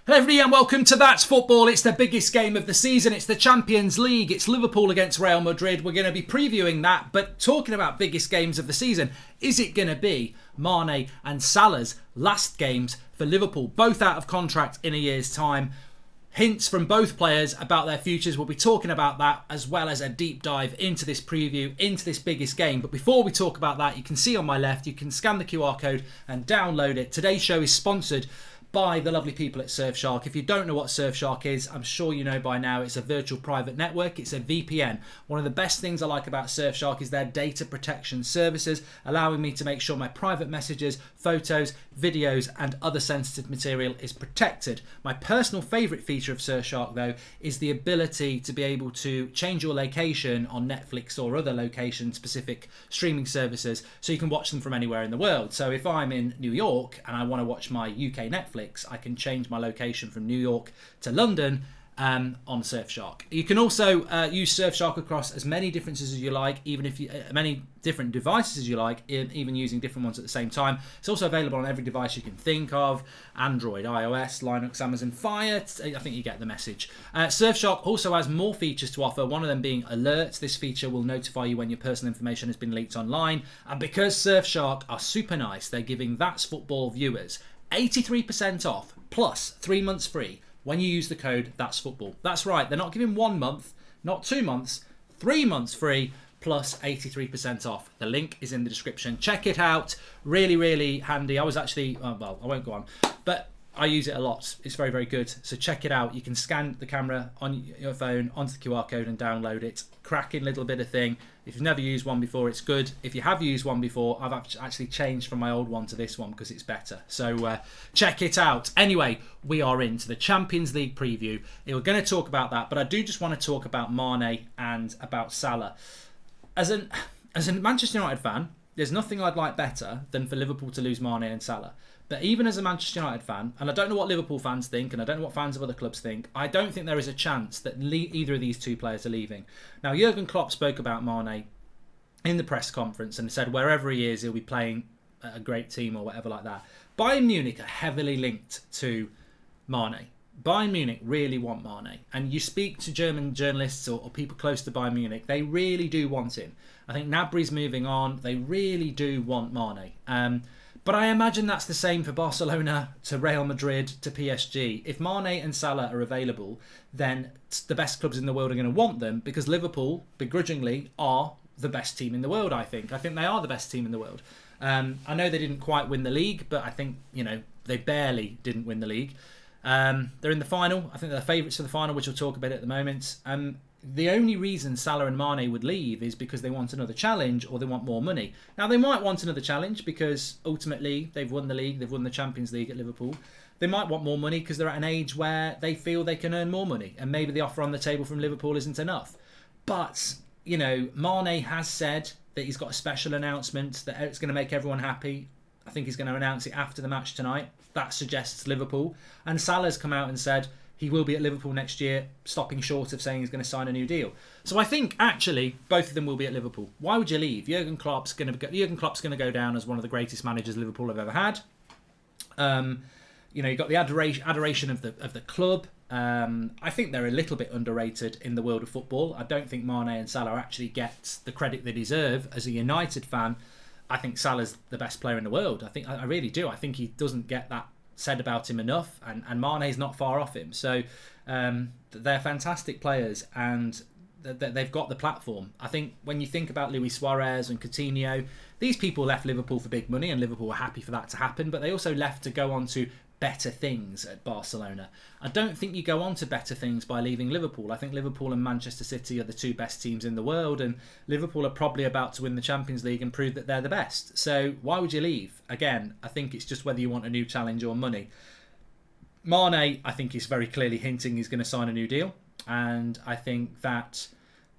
Hello everybody and welcome to That's Football. It's the biggest game of the season. It's the Champions League. It's Liverpool against Real Madrid. We're going to be previewing that, but talking about biggest games of the season, is it going to be Mane and Salah's last games for Liverpool, both out of contract in a year's time? Hints from both players about their futures. We'll be talking about that as well as a deep dive into this preview, into this biggest game. But before we talk about that, you can see on my left, you can scan the QR code and download it. Today's show is sponsored by the lovely people at Surfshark. If you don't know what Surfshark is, I'm sure you know by now. It's a virtual private network. It's a VPN. One of the best things I like about Surfshark is their data protection services, allowing me to make sure my private messages, photos, videos, and other sensitive material is protected. My personal favourite feature of Surfshark, though, is the ability to be able to change your location on Netflix or other location-specific streaming services so you can watch them from anywhere in the world. So if I'm in New York and I want to watch my UK Netflix, I can change my location from New York to London on Surfshark. You can also use Surfshark across as many differences as you like, even if you many different devices as you like, even using different ones at the same time. It's also available on every device you can think of: Android, iOS, Linux, Amazon Fire. I think you get the message. Surfshark also has more features to offer, one of them being alerts. This feature will notify you when your personal information has been leaked online. And because Surfshark are super nice, they're giving That's Football viewers 83% off plus 3 months free when you use the code That's Football. That's right, they're not giving 1 month, not 2 months, 3 months free plus 83% off. The link is in the description. Check it out. Really, really handy. I was actually, well, I won't go on, but I use it a lot. It's very, very good. So check it out. You can scan the camera on your phone onto the QR code and download it. Cracking little bit of thing. If you've never used one before, it's good. If you have used one before, I've actually changed from my old one to this one because it's better. So check it out. Anyway, we are into the Champions League preview. We're going to talk about that, but I do just want to talk about Mane and about Salah. As a Manchester United fan, there's nothing I'd like better than for Liverpool to lose Mane and Salah. But even as a Manchester United fan, and I don't know what Liverpool fans think, and I don't know what fans of other clubs think, I don't think there is a chance that either of these two players are leaving. Now, Jurgen Klopp spoke about Mane in the press conference and said wherever he is, he'll be playing a great team or whatever like that. Bayern Munich are heavily linked to Mane. Bayern Munich really want Mane. And you speak to German journalists or people close to Bayern Munich, they really do want him. I think Gnabry's moving on. They really do want Mane. But I imagine that's the same for Barcelona, to Real Madrid, to PSG. If Mane and Salah are available, then the best clubs in the world are going to want them because Liverpool, begrudgingly, are the best team in the world, I think. I think they are the best team in the world. I know they didn't quite win the league, but I think, they barely didn't win the league. They're in the final. I think they're the favourites for the final, which we'll talk about at the moment. The only reason Salah and Mane would leave is because they want another challenge or they want more money. Now, they might want another challenge because ultimately they've won the league, they've won the Champions League at Liverpool. They might want more money because they're at an age where they feel they can earn more money and maybe the offer on the table from Liverpool isn't enough. But, Mane has said that he's got a special announcement that it's going to make everyone happy. I think he's going to announce it after the match tonight. That suggests Liverpool. And Salah's come out and said he will be at Liverpool next year, stopping short of saying he's going to sign a new deal. So I think, actually, both of them will be at Liverpool. Why would you leave? Jurgen Klopp's going to go down as one of the greatest managers Liverpool have ever had. You've got the adoration of the club. I think they're a little bit underrated in the world of football. I don't think Mane and Salah actually get the credit they deserve. As a United fan, I think Salah's the best player in the world. I really do. I think he doesn't get that said about him enough, and Mane's not far off him. So they're fantastic players, and they've got the platform. I think when you think about Luis Suarez and Coutinho, these people left Liverpool for big money, and Liverpool were happy for that to happen, but they also left to go on to better things at Barcelona. I don't think you go on to better things by leaving Liverpool. I think Liverpool and Manchester City are the two best teams in the world, and Liverpool are probably about to win the Champions League and prove that they're the best. So why would you leave? Again, I think it's just whether you want a new challenge or money. Mane, I think, is very clearly hinting he's going to sign a new deal, and I think that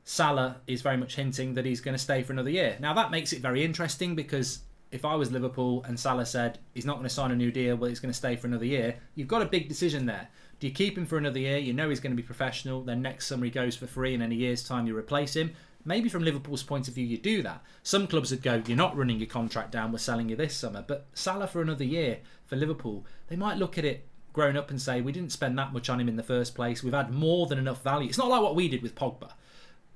Salah is very much hinting that he's going to stay for another year. Now that makes it very interesting because if I was Liverpool and Salah said he's not going to sign a new deal, but he's going to stay for another year, you've got a big decision there. Do you keep him for another year? You know he's going to be professional. Then next summer he goes for free, and in a year's time you replace him. Maybe from Liverpool's point of view you do that. Some clubs would go, you're not running your contract down, we're selling you this summer. But Salah for another year for Liverpool, they might look at it grown up and say we didn't spend that much on him in the first place. We've had more than enough value. It's not like what we did with Pogba.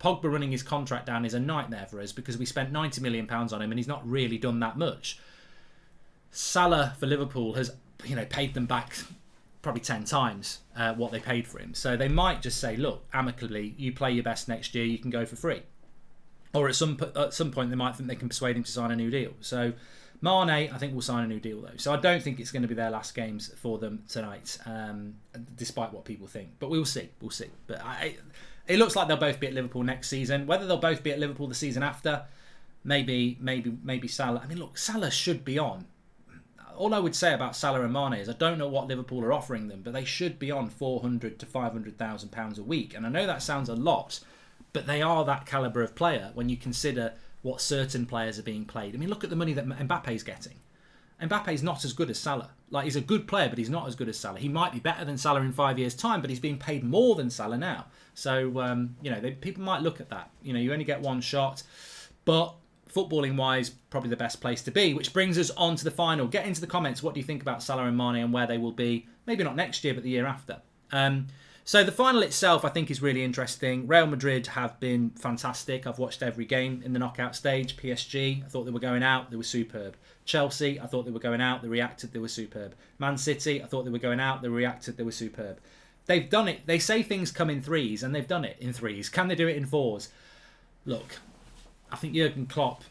Pogba running his contract down is a nightmare for us because we spent £90 million on him and he's not really done that much. Salah for Liverpool has, paid them back probably 10 times what they paid for him. So they might just say, look, amicably, you play your best next year, you can go for free. Or at some point they might think they can persuade him to sign a new deal. So Mane, I think, will sign a new deal though. So I don't think it's going to be their last games for them tonight, despite what people think. But we'll see. But it looks like they'll both be at Liverpool next season. Whether they'll both be at Liverpool the season after, maybe Salah. I mean, look, Salah should be on. All I would say about Salah and Mane is I don't know what Liverpool are offering them, but they should be on £400,000 to £500,000 a week. And I know that sounds a lot, but they are that calibre of player when you consider what certain players are being paid. I mean, look at the money that Mbappe's getting. Mbappe's not as good as Salah. Like, he's a good player, but he's not as good as Salah. He might be better than Salah in 5 years' time, but he's being paid more than Salah now. So, people might look at that. You only get one shot, but footballing-wise, probably the best place to be, which brings us on to the final. Get into the comments. What do you think about Salah and Mane and where they will be? Maybe not next year, but the year after. So the final itself, I think, is really interesting. Real Madrid have been fantastic. I've watched every game in the knockout stage. PSG, I thought they were going out. They were superb. Chelsea, I thought they were going out. They reacted. They were superb. Man City, I thought they were going out. They reacted. They were superb. They've done it. They say things come in threes, and they've done it in threes. Can they do it in fours? Look, I think Jurgen Klopp,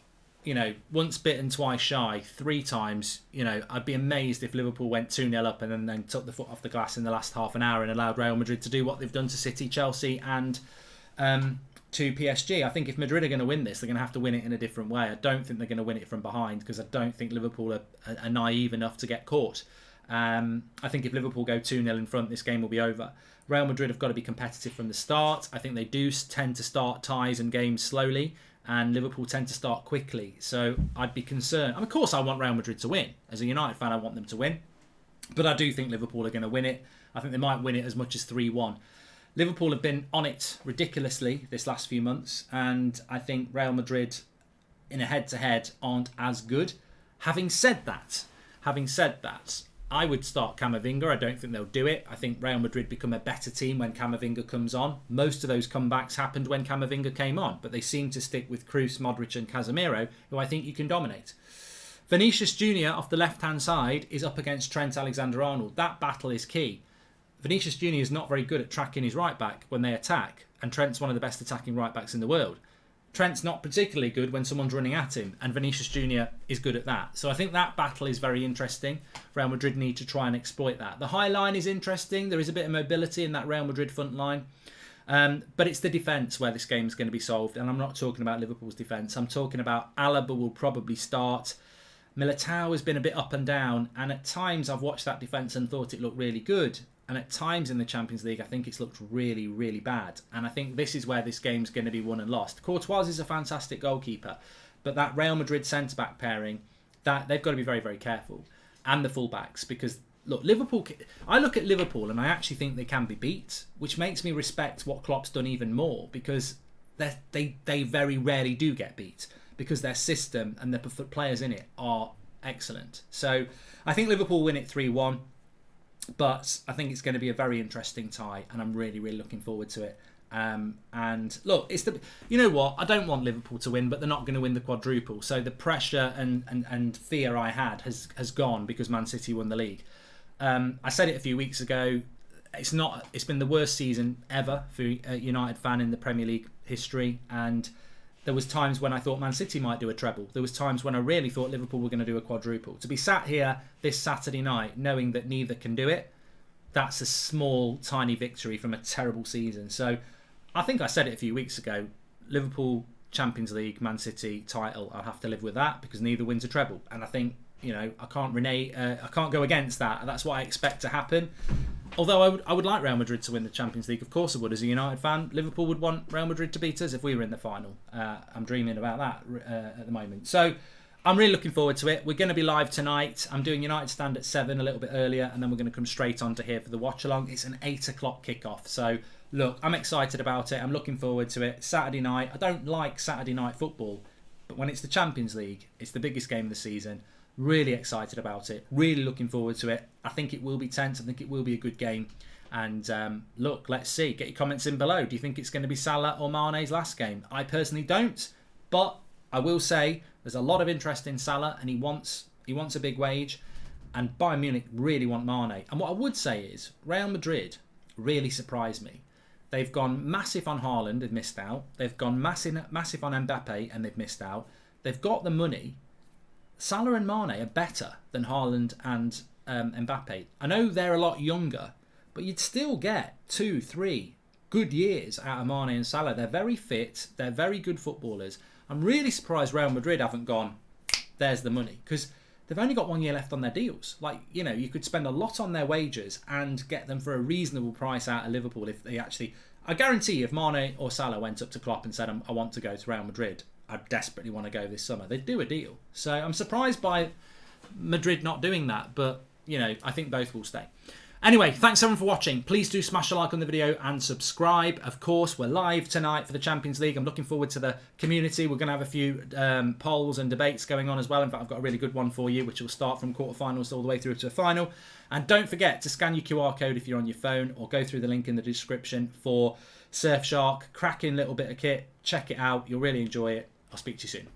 once bitten, twice shy, 3 times, I'd be amazed if Liverpool went 2-0 up and then took the foot off the glass in the last half an hour and allowed Real Madrid to do what they've done to City, Chelsea and to PSG. I think if Madrid are going to win this, they're going to have to win it in a different way. I don't think they're going to win it from behind because I don't think Liverpool are naive enough to get caught. I think if Liverpool go 2-0 in front, this game will be over. Real Madrid have got to be competitive from the start. I think they do tend to start ties and games slowly, and Liverpool tend to start quickly. So I'd be concerned. Of course, I want Real Madrid to win. As a United fan, I want them to win. But I do think Liverpool are going to win it. I think they might win it as much as 3-1. Liverpool have been on it ridiculously this last few months, and I think Real Madrid in a head-to-head aren't as good. Having said that, I would start Camavinga. I don't think they'll do it. I think Real Madrid become a better team when Camavinga comes on. Most of those comebacks happened when Camavinga came on, but they seem to stick with Kroos, Modric and Casemiro, who I think you can dominate. Vinicius Jr. off the left-hand side is up against Trent Alexander-Arnold. That battle is key. Vinicius Jr. is not very good at tracking his right-back when they attack, and Trent's one of the best attacking right-backs in the world. Trent's not particularly good when someone's running at him, and Vinicius Jr. is good at that. So I think that battle is very interesting. Real Madrid need to try and exploit that. The high line is interesting. There is a bit of mobility in that Real Madrid front line. But it's the defence where this game is going to be solved. And I'm not talking about Liverpool's defence. I'm talking about Alaba will probably start. Militao has been a bit up and down. And at times I've watched that defence and thought it looked really good. And at times in the Champions League, I think it's looked really, really bad. And I think this is where this game's going to be won and lost. Courtois is a fantastic goalkeeper. But that Real Madrid centre-back pairing, that they've got to be very, very careful. And the full-backs. Because, look, Liverpool... I look at Liverpool and I actually think they can be beat. Which makes me respect what Klopp's done even more. Because they very rarely do get beat. Because their system and the players in it are excellent. So I think Liverpool win it 3-1. But I think it's going to be a very interesting tie, and I'm really, really looking forward to it. And look, you know what? I don't want Liverpool to win, but they're not going to win the quadruple. So the pressure and fear I had has gone because Man City won the league. I said it a few weeks ago. It's been the worst season ever for a United fan in the Premier League history, and there was times when I thought Man City might do a treble. There was times when I really thought Liverpool were going to do a quadruple. To be sat here this Saturday night knowing that neither can do it, that's a small, tiny victory from a terrible season. So I think I said it a few weeks ago. Liverpool, Champions League, Man City title, I'll have to live with that because neither wins a treble. And I think, I can't go against that. That's what I expect to happen. Although I would like Real Madrid to win the Champions League, of course I would. As a United fan, Liverpool would want Real Madrid to beat us if we were in the final. I'm dreaming about that at the moment. So I'm really looking forward to it. We're going to be live tonight. I'm doing United Stand at 7 a little bit earlier, and then we're going to come straight on to here for the watch along. It's an 8 o'clock kickoff. So look, I'm excited about it. I'm looking forward to it. Saturday night. I don't like Saturday night football, but when it's the Champions League, it's the biggest game of the season. Really excited about it. Really looking forward to it. I think it will be tense. I think it will be a good game. And look, let's see. Get your comments in below. Do you think it's going to be Salah or Mane's last game? I personally don't. But I will say there's a lot of interest in Salah, and he wants a big wage. And Bayern Munich really want Mane. And what I would say is Real Madrid really surprised me. They've gone massive on Haaland, they've missed out. They've gone massive on Mbappe, and they've missed out. They've got the money. Salah and Mane are better than Haaland and Mbappe. I know they're a lot younger, but you'd still get 2-3 good years out of Mane and Salah. They're very fit. They're very good footballers. I'm really surprised Real Madrid haven't gone, there's the money. Because they've only got 1 year left on their deals. Like, you know, you could spend a lot on their wages and get them for a reasonable price out of Liverpool if they actually... I guarantee if Mane or Salah went up to Klopp and said, I want to go to Real Madrid, I desperately want to go this summer, they'd do a deal. So I'm surprised by Madrid not doing that, but, you know, I think both will stay. Anyway, thanks everyone for watching. Please do smash a like on the video and subscribe. Of course, we're live tonight for the Champions League. I'm looking forward to the community. We're going to have a few polls and debates going on as well. In fact, I've got a really good one for you, which will start from quarterfinals all the way through to a final. And don't forget to scan your QR code if you're on your phone, or go through the link in the description for Surfshark. Cracking little bit of kit. Check it out. You'll really enjoy it. I'll speak to you soon.